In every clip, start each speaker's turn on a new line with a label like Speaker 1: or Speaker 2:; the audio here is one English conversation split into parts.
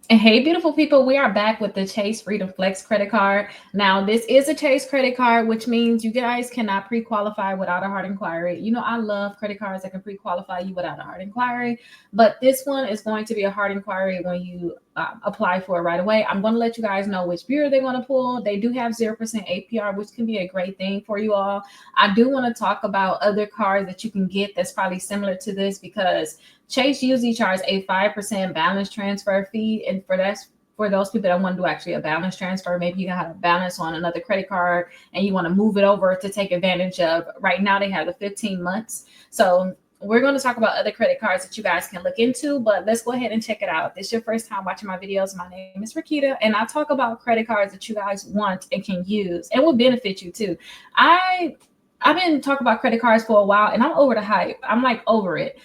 Speaker 1: Hey, beautiful people, we are back with the Chase Freedom Flex credit card. Now, this is a Chase credit card, which means you guys cannot pre qualify without a hard inquiry. You know, I love credit cards that can pre qualify you without a hard inquiry, but this one is going to be a hard inquiry when you apply for it right away. I'm going to let you guys know which bureau they're going to pull. They do have 0% APR, which can be a great thing for you all. I do want to talk about other cards that you can get that's probably similar to this because Chase usually charges a 5% balance transfer fee. And for those people that want to do actually a balance transfer, maybe you have a balance on another credit card and you want to move it over to take advantage of. Right now, they have the 15 months. So we're going to talk about other credit cards that you guys can look into, but let's go ahead and check it out. If this is your first time watching my videos, my name is Rickita, and I talk about credit cards that you guys want and can use and will benefit you too. I I've been talking about credit cards for a while and I'm over the hype. I'm like over it.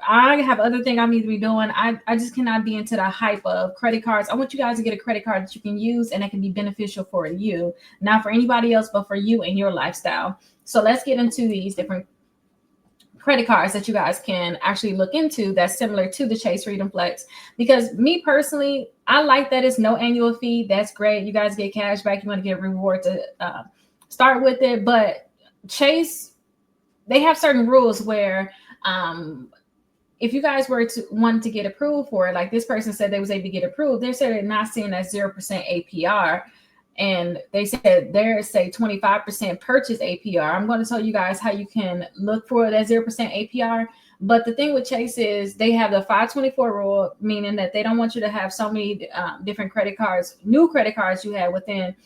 Speaker 1: I have other things I need to be doing. I just cannot be into the hype of credit cards. I want you guys to get a credit card that you can use and that can be beneficial for you, not for anybody else, but for you and your lifestyle. So let's get into these different credit cards that you guys can actually look into that's similar to the Chase Freedom Flex. Because me personally, I like that it's no annual fee. That's great. You guys get cash back. You want to get reward to start with it. But Chase, they have certain rules where if you guys were to want to get approved for it, like this person said they was able to get approved, they said they're not seeing that 0% APR. And they said there's say 25% purchase APR. I'm going to tell you guys how you can look for that 0% APR. But the thing with Chase is they have the 524 rule, meaning that they don't want you to have so many different credit cards, new credit cards you had within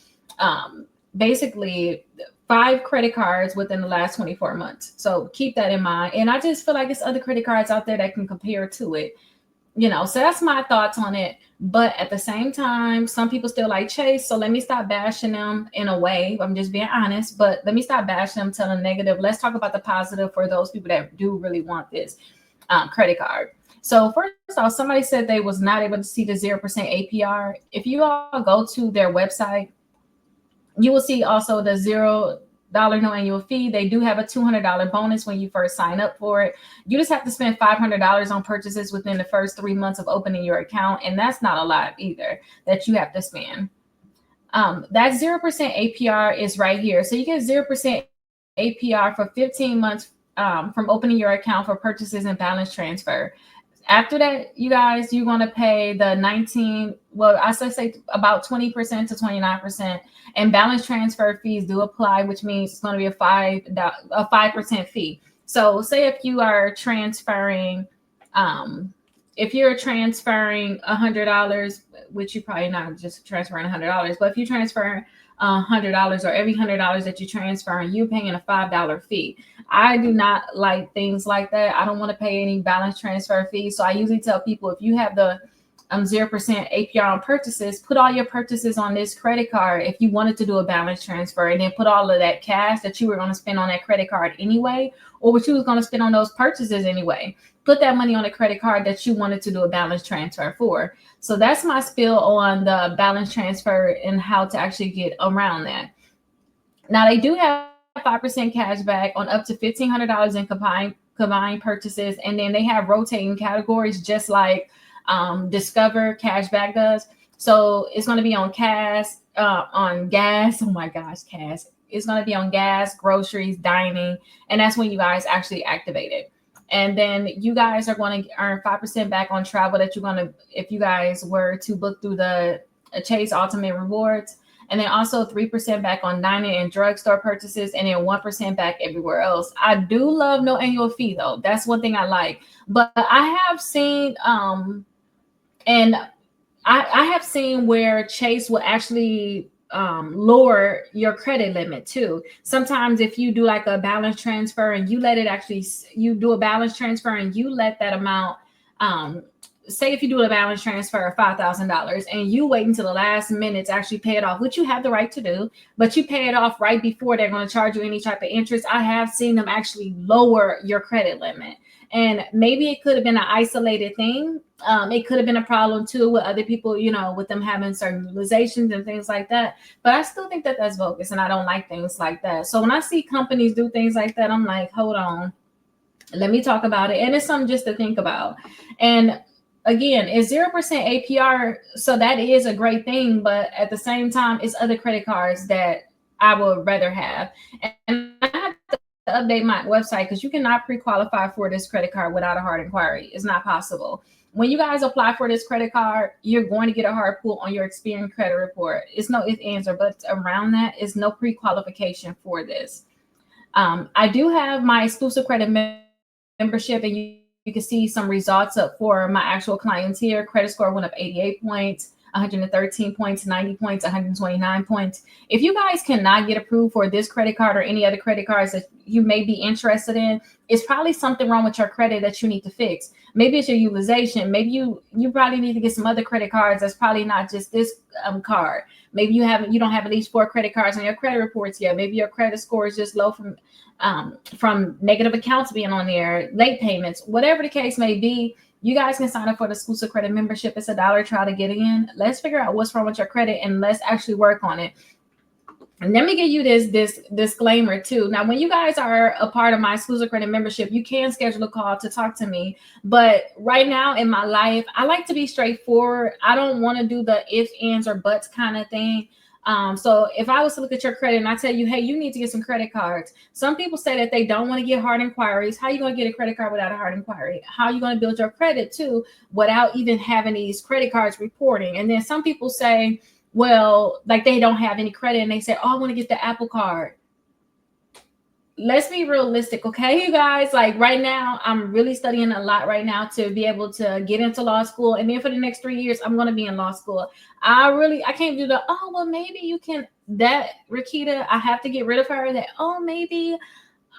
Speaker 1: basically 5 credit cards within the last 24 months. So keep that in mind. And I just feel like there's other credit cards out there that can compare to it. You know, so that's my thoughts on it. But at the same time, some people still like Chase. So let me stop bashing them in a way. I'm just being honest, but let me stop bashing them, telling negative. Let's talk about the positive for those people that do really want this credit card. So first off, somebody said they was not able to see the 0% APR. If you all go to their website, you will see also the $0 no annual fee. They do have a $200 bonus when you first sign up for it. You just have to spend $500 on purchases within the first 3 months of opening your account, and that's not a lot either that you have to spend. That 0% APR is right here. So you get 0% APR for 15 months from opening your account for purchases and balance transfer. After that, you guys, you're going to pay the 19, well, I say about 20% to 29%. And balance transfer fees do apply, which means it's going to be a 5% fee. So say if you are transferring, if you're transferring $100, which you probably not just transferring $100, but if you transfer $100 or every $100 that you transfer, and you paying a $5 fee. I do not like things like that. I don't want to pay any balance transfer fees. So I usually tell people if you have the 0% APR on purchases, put all your purchases on this credit card if you wanted to do a balance transfer, and then put all of that cash that you were going to spend on that credit card anyway, or what you was going to spend on those purchases anyway. Put that money on a credit card that you wanted to do a balance transfer for. So that's my spill on the balance transfer and how to actually get around that. Now they do have 5% cash back on up to $1,500 in combined purchases, and then they have rotating categories just like Discover Cashback does. So it's going to be on gas. Oh my gosh, gas. It's going to be on gas, groceries, dining, and that's when you guys actually activate it. And then you guys are going to earn 5% back on travel that you're going to, if you guys were to book through the Chase Ultimate Rewards. And then also 3% back on dining and drugstore purchases, and then 1% back everywhere else. I do love no annual fee though. That's one thing I like. But I have seen and I have seen where Chase will actually lower your credit limit too. Sometimes if you do like a balance transfer and you let it actually, you do a balance transfer and you let that amount, say if you do a balance transfer of $5,000 and you wait until the last minute to actually pay it off, which you have the right to do, but you pay it off right before they're going to charge you any type of interest. I have seen them actually lower your credit limit. And maybe it could have been an isolated thing. It could have been a problem too with other people, you know, with them having certain utilizations and things like that. But I still think that that's bogus, and I don't like things like that. So when I see companies do things like that, I'm like, hold on, let me talk about it. And it's something just to think about. And again, it's 0% APR, so that is a great thing. But at the same time, it's other credit cards that I would rather have. And I have to update my website because you cannot pre-qualify for this credit card without a hard inquiry. It's not possible. When you guys apply for this credit card, you're going to get a hard pull on your Experian credit report. It's no ifs, ands, or buts around that. It's no pre-qualification for this. I do have my exclusive credit membership, and you can see some results up for my actual clients here. Credit score went up 88 points, 113 points, 90 points, 129 points. If you guys cannot get approved for this credit card or any other credit cards that you may be interested in, it's probably something wrong with your credit that you need to fix. Maybe it's your utilization. Maybe you probably need to get some other credit cards that's probably not just this card. Maybe you don't have at least 4 credit cards on your credit reports yet. Maybe your credit score is just low from negative accounts being on there, late payments, whatever the case may be. You guys can sign up for the exclusive credit membership. It's $1 trial to get in. Let's figure out what's wrong with your credit and let's actually work on it. And let me give you this disclaimer too. Now, when you guys are a part of my exclusive credit membership, you can schedule a call to talk to me. But right now in my life, I like to be straightforward. I don't want to do the if, ands, or buts kind of thing. So if I was to look at your credit and I tell you, hey, you need to get some credit cards. Some people say that they don't want to get hard inquiries. How are you going to get a credit card without a hard inquiry? How are you going to build your credit too without even having these credit cards reporting? And then some people say, well, like they don't have any credit and they say, oh, I want to get the Apple card. Let's be realistic, okay, you guys? Like right now, I'm really studying a lot right now to be able to get into law school. And then for the next 3 years, I'm going to be in law school. I can't do the, oh, well, maybe you can, that Rickita, I have to get rid of her. That, oh, maybe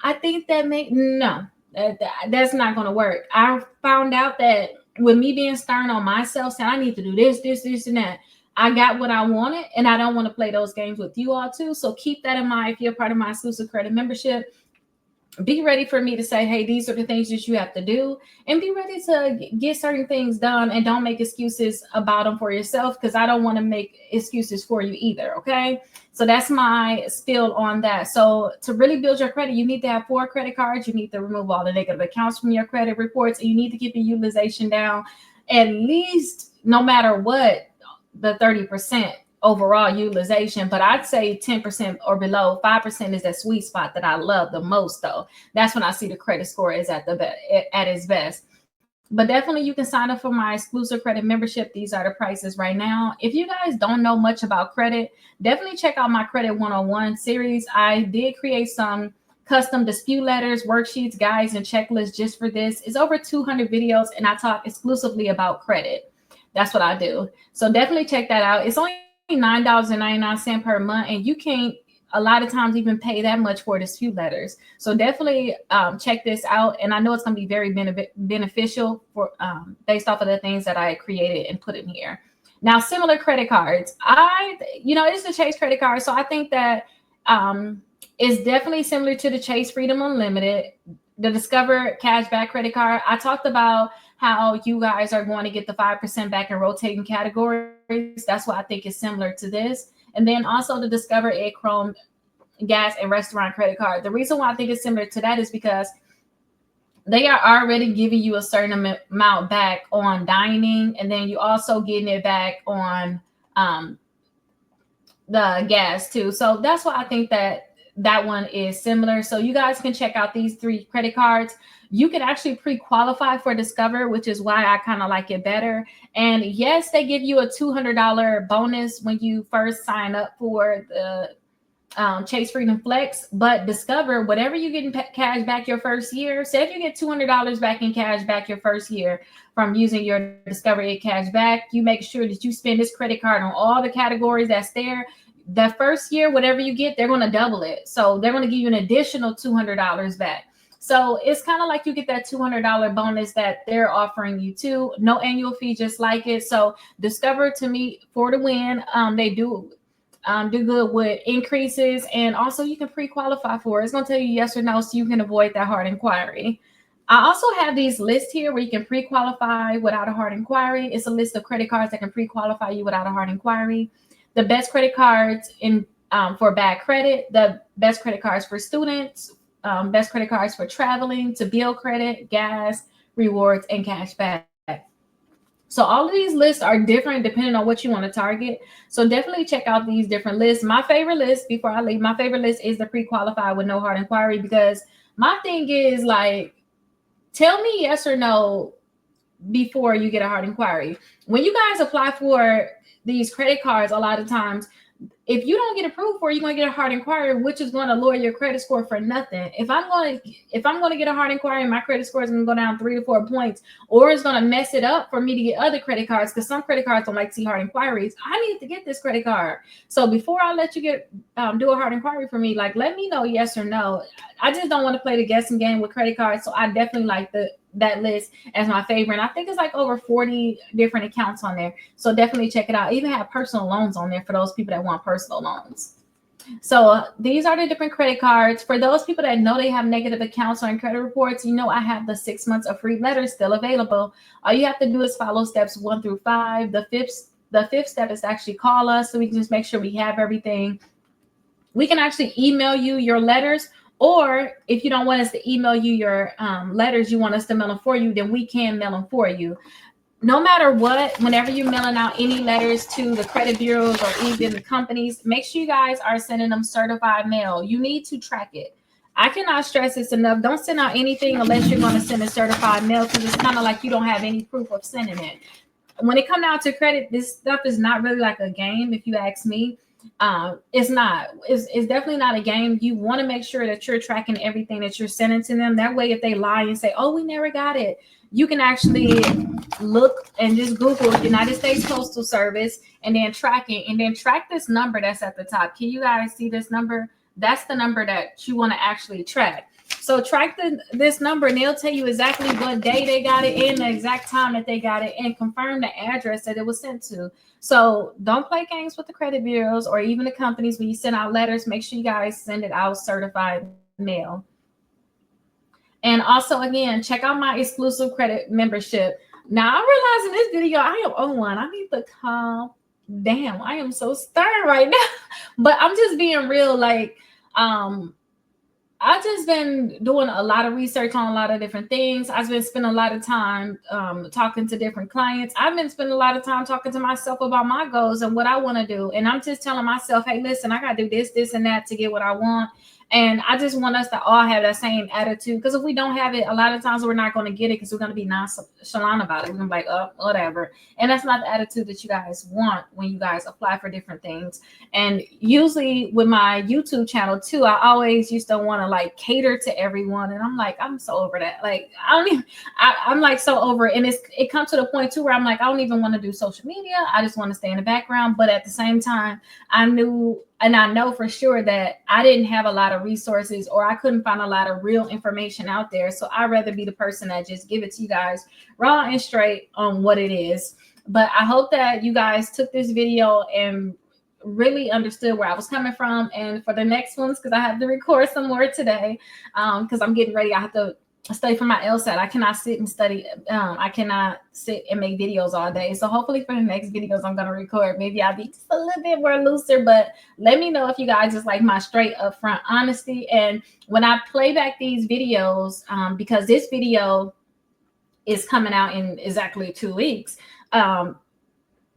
Speaker 1: I think that no, that's not going to work. I found out that with me being stern on myself, saying I need to do this, and that, I got what I wanted, and I don't want to play those games with you all too. So keep that in mind if you're part of my exclusive credit membership. Be ready for me to say, hey, these are the things that you have to do, and be ready to get certain things done, and don't make excuses about them for yourself, because I don't want to make excuses for you either. Okay, so that's my spiel on that. So to really build your credit, you need to have 4 credit cards. You need to remove all the negative accounts from your credit reports, and you need to keep your utilization down at least, no matter what, the 30% overall utilization. But I'd say 10% or below. 5% is that sweet spot that I love the most, though. That's when I see the credit score is at its best. But definitely you can sign up for my exclusive credit membership. These are the prices right now. If you guys don't know much about credit, definitely check out my Credit 101 series. I did create some custom dispute letters, worksheets, guides, and checklists just for this. It's over 200 videos, and I talk exclusively about credit. That's what I do. So definitely check that out. It's only $9.99 per month, and you can't a lot of times even pay that much for dispute letters. So definitely check this out. And I know it's going to be very beneficial for based off of the things that I created and put in here. Now, similar credit cards. It's the Chase credit card. So I think that it's definitely similar to the Chase Freedom Unlimited, the Discover Cashback credit card. I talked about how you guys are going to get the 5% back in rotating categories. That's why I think it's similar to this. And then also the Discover Egg Chrome gas and restaurant credit card. The reason why I think it's similar to that is because they are already giving you a certain amount back on dining, and then you also getting it back on the gas too. So that's why I think that one is similar. So you guys can check out these 3 credit cards. You can actually pre-qualify for Discover, which is why I kind of like it better. And yes, they give you a $200 bonus when you first sign up for the Chase Freedom Flex. But Discover, whatever you get in cash back your first year, say if you get $200 back in cash back your first year from using your Discover cash back, you make sure that you spend this credit card on all the categories that's there. That first year, whatever you get, they're going to double it. So they're going to give you an additional $200 back. So it's kind of like you get that $200 bonus that they're offering you too. No annual fee, just like it. So Discover, to me, for the win. They do good with increases, and also you can pre-qualify for it. It's going to tell you yes or no, so you can avoid that hard inquiry. I also have these lists here where you can pre-qualify without a hard inquiry. It's a list of credit cards that can pre-qualify you without a hard inquiry. The best credit cards for bad credit, the best credit cards for students, best credit cards for traveling, to build credit, gas, rewards, and cash back. So all of these lists are different depending on what you want to target. So definitely check out these different lists. My favorite list, before I leave, my favorite list is the pre-qualified with no hard inquiry, because my thing is like, tell me yes or no before you get a hard inquiry. When you guys apply for these credit cards, a lot of times, if you don't get approved for it, you're going to get a hard inquiry, which is going to lower your credit score for nothing. If I'm going to get a hard inquiry, my credit score is going to go down 3 to 4 points, or it's going to mess it up for me to get other credit cards, because some credit cards don't like to see hard inquiries. I need to get this credit card. So before I let you get do a hard inquiry for me, like, let me know yes or no. I just don't want to play the guessing game with credit cards. So I definitely like that list as my favorite. And I think it's like over 40 different accounts on there. So definitely check it out. I even have personal loans on there for those people that want personal loans. So these are the different credit cards. For those people that know they have negative accounts on credit reports, you know I have the 6 months of free letters still available. All you have to do is follow steps 1 through 5. The fifth step is to actually call us, so we can just make sure we have everything. We can actually email you your letters, or if you don't want us to email you your letters, you want us to mail them for you, then we can mail them for you. No matter what, whenever you're mailing out any letters to the credit bureaus or even the companies, make sure you guys are sending them certified mail. You need to track it. I cannot stress this enough. Don't send out anything unless you're going to send a certified mail, because it's kind of like you don't have any proof of sending it. When it comes down to credit, this stuff is not really like a game, if you ask me. It's not. It's definitely not a game. You want to make sure that you're tracking everything that you're sending to them. That way, if they lie and say, "Oh, we never got it," you can actually look and just Google United States Postal Service and then track it, and then track this number that's at the top. Can you guys see this number? That's the number that you want to actually track. So track this number, and they'll tell you exactly what day they got it and the exact time that they got it, and confirm the address that it was sent to. So don't play games with the credit bureaus or even the companies. When you send out letters, make sure you guys send it out certified mail. And also, again, check out my exclusive credit membership. Now, I realize in this video, I am on one. I need to calm down. I am so stern right now. But I'm just being real. Like, I've just been doing a lot of research on a lot of different things. I've been spending a lot of time talking to different clients. I've been spending a lot of time talking to myself about my goals and what I want to do. And I'm just telling myself, hey, listen, I got to do this, this, and that to get what I want. And I just want us to all have that same attitude, because if we don't have it, a lot of times we're not going to get it, because we're going to be nonchalant about it. We're going to be like, oh, whatever. And that's not the attitude that you guys want when you guys apply for different things. And usually with my YouTube channel too, I always used to want to like cater to everyone. And I'm like, I'm so over that. Like, I'm like so over it. And it comes to the point too where I'm like, I don't even want to do social media. I just want to stay in the background. But at the same time, I knew, and I know for sure, that I didn't have a lot of resources, or I couldn't find a lot of real information out there. So I'd rather be the person that just give it to you guys raw and straight on what it is. But I hope that you guys took this video and really understood where I was coming from. And for the next ones, because I have to record some more today, because I'm getting ready. I have to study for my LSAT. I cannot sit and study. I cannot sit and make videos all day. So hopefully for the next videos I'm going to record, maybe I'll be just a little bit more looser. But let me know if you guys just like my straight up front honesty. And when I play back these videos, because this video is coming out in exactly 2 weeks,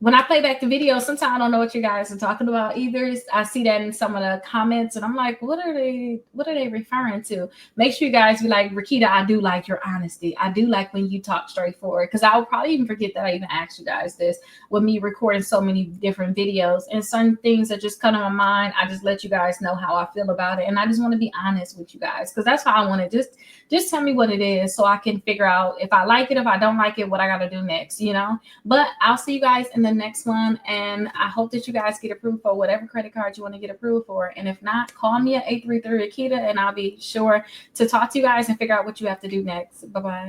Speaker 1: when I play back the video, sometimes I don't know what you guys are talking about either. I see that in some of the comments, and I'm like, what are they referring to? Make sure you guys be like, Rickita, I do like your honesty. I do like when you talk straightforward, because I will probably even forget that I even asked you guys this with me recording so many different videos, and some things that just come to my mind. I just let you guys know how I feel about it, and I just want to be honest with you guys, because that's how I want to just tell me what it is, so I can figure out if I like it, if I don't like it, what I got to do next, you know. But I'll see you guys in the next one, and I hope that you guys get approved for whatever credit card you want to get approved for. And if not, call me at 833 Rickita, and I'll be sure to talk to you guys and figure out what you have to do next. Bye-bye.